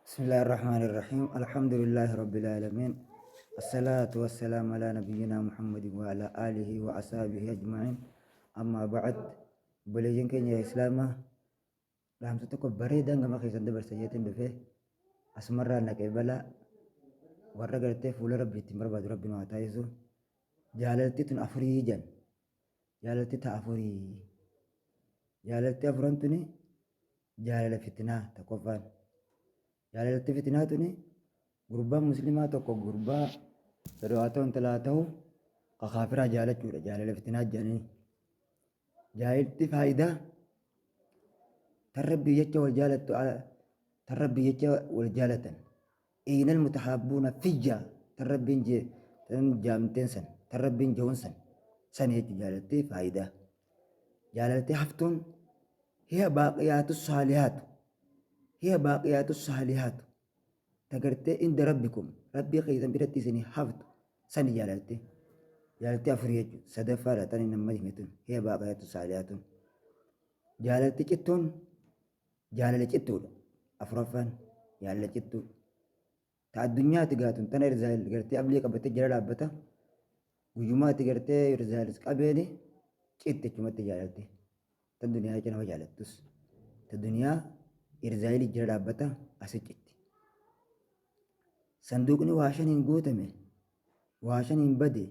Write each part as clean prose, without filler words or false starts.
بسم الله الرحمن الرحيم الحمد لله رب العالمين الصلاة والسلام على نبينا محمد وعلى آله وأصحابه أجمعين أما بعد بلجن كenya إسلامه رحمة تكو بريدا كما خيسان دبر سيئتين دفه أسمرا نكبلا ورقرتي فول ربي تمر بعد ربنا وعطايزو جالتي تن أفريجا جالتي تأفري جالتي أفرنتني جالل فتنة تكفان jaalalatti fitinaa tuni gurbaan muslimaa tokko gurbaa haa ta'u intalaa ta'u kakaafiraa jaalachuudha jaalala fitinaa jedhanii jaalalti faayidaa tan rabbii jecha wal jaalattu tan rabbii jecha wal jaalatan iinal mutahabbuuna fiyyaa tan rabbiin tan jaamteen san tan rabbiin jawun san jechi jaalalti faayidaa jaalalti haftuun hiya baaqiyaatu saalihaatu هي باقيات الصالحات تقرتي عند ربكم ربي خيثم برتي سني حفظ سني جالتي أفريج سدفة لتاني نمجمتون هي باقيات الصالحات جالتي جتون جالتي جتون أفرفان جالتي جتون تا الدنيا تقاتون تنا رزال قرتي أبلي قبتي جلال أبتا وجماعة قرتي رزال قبيني جتة جمعة جالتي تا الدنيا جنوا جالتوس تا الدنيا إرزايلي جرى دابتا أسجت صندوقني واشن قوتمي واشن بدي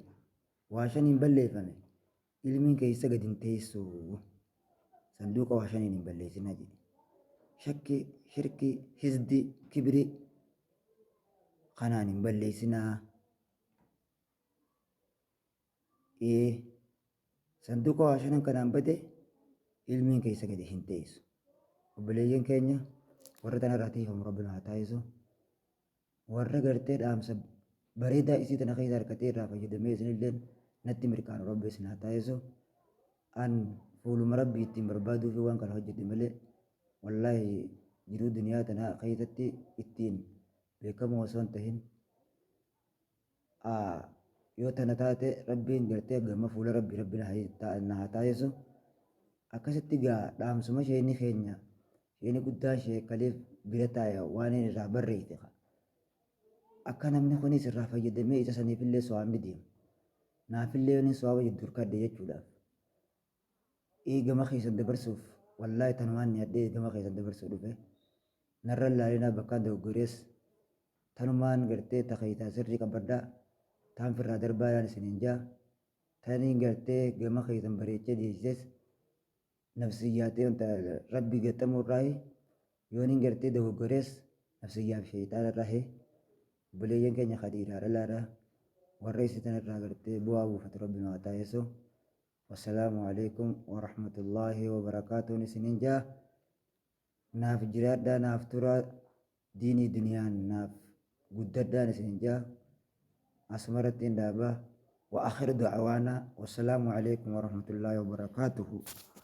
واشن بليفمي ilmiin keessa gadi hin teessu sanduuqa waashaniin hin balleessinaa jedhe shakki shirki hisdi kibri kanaan hin balleessinaa sanduuqa waashanan kanaan bade ilmiin keessa gadi hin teessu obboleeyyan keenya warra tanarraatiif rabbina haa taasisu warra gartee dhaamsa bareedaa isii tana keessa harkatee irraa fayyadamee isinillee natti mirkaanu rabbi isin haa taasisu an fuuluma rabbii ittiin barbaaduu fi waan kana hojjedhe malee wallaahi jiruu duniyaa tanaa keessatti ittiin beekamu osoo hin tahin yoo tana taate rabbiin gartee gama fuula rabbii rabbina haa taasisu akkasitti gaa dhaamsuma isheenii keenya isheenii guddaa ishee kaleef bira taa'e waan irraa barreesse akka namni kunis irraa fayyadamee isa saniifillee so'aamni deemu naafillee yoon so'aama jidduu kadde jechuudhaaf gama keessan dabarsuuf wallaahi tanumaan ni addee gama keessan dabarsuu dhufe narra laalinaa bakka doggorees tanumaan gartee takaytaa sirrii qabaddaa taan firraa darbaadhaan isiniin jaa taniin gartee gama keessan bareechee dhiyeesses nafsiyyaatee wanta rabbii gaxamuu irraa yooniin gartee dogoggorees nafsiyyaaf sheeyxaana irraa obboleeyyan keenya khadiiraa dhalaadha warra isitan irraa gartee bu'aa buufatu rabbiin haa taasisu wassalaamu alaikum warahmatullaahi wabarakaatuun isiniin jaa naaf jiraadhaa naaf turaa diinii duniyaan naaf guddadhaan isiniin jaa asumarrattiin dhaabaa wa akhiru da'awaana wassalaamu alaikum warahmatullaahi wabarakaatuhu